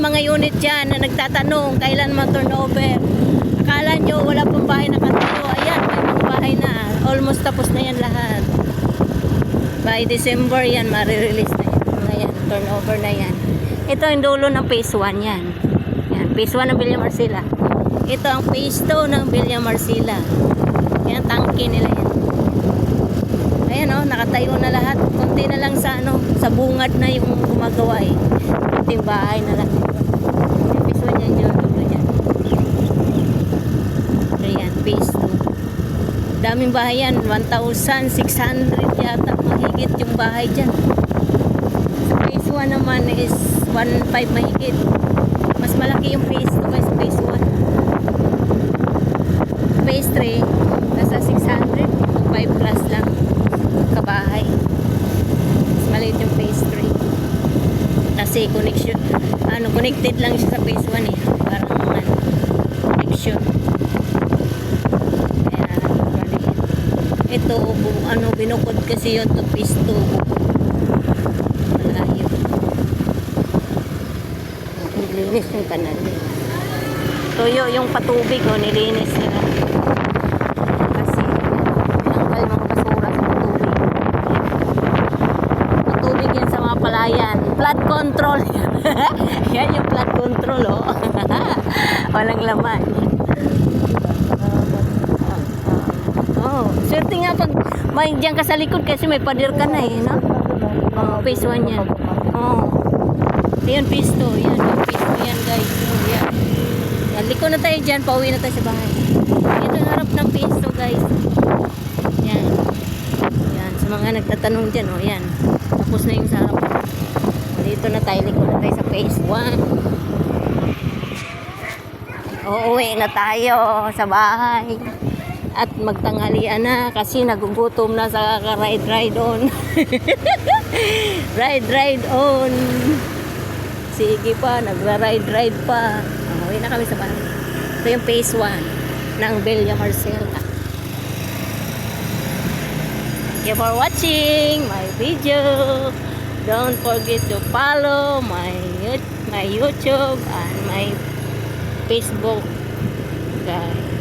mga unit dyan na nagtatanong kailan ma-turnover. Akala nyo wala pang bahay na katayo. Ayan, may mga bahay na. Almost tapos na yan lahat. By December yan, marirelease na yan. Ayan, turnover na yan. Ito ang dulo ng phase 1 yan. Yan, phase 1 ng Villa Marcela. Ito ang phase 2 ng Villa Marcela. Yan, tangke nila yan. Ayan o, nakatayo na lahat. Kunti na lang sa ano, sa bungad na yung gumagawa eh. Kunting bahay na lang. Yung phase 1 yan yun. Ayan, phase 2. Daming bahay yan. 1,600 yata. Mahigit yung bahay dyan. Phase 1 naman is 1,500 mahigit. Mas malaki yung phase 2 kaysa phase 1. Phase 3, nasa 600. 5 plus lang kabahay. Mas maliit yung phase 3. Kasi connection, connected lang siya sa phase 1 eh. Parang connection. Ito, binukod kasi yun to phase 2. Malayo. Nilinis yung kanal. Tuyo yung patubig, nilinis nila. Kasi, tanggal mga basura sa patubig. Patubig yan sa mga palayan. Flood control. Yan yung flood control, oh. Walang laman. Swerte nga pag may diyan ka sa likod kasi may pader ka na eh, no? Phase 1 yan. Ayan, phase 2. Yan, phase 2 yan guys. Yan. Liko na tayo dyan, pauwi na tayo sa bahay. Ito yung harap ng phase 2 guys. Yan. Yan, sa mga nagtatanong dyan, yan. Tapos na yung sa harap. Dito na tayo, liko na tayo sa phase 1. Uuwi na tayo sa bahay. At magtanghalian na kasi nagugutom na sa ride on. ride on. Sige pa, nagra-ride pa. Uwi na kami sa bahay. Ito yung phase 1 ng Villa Marcela. Thank you for watching my video. Don't forget to follow my YouTube and my Facebook, guys.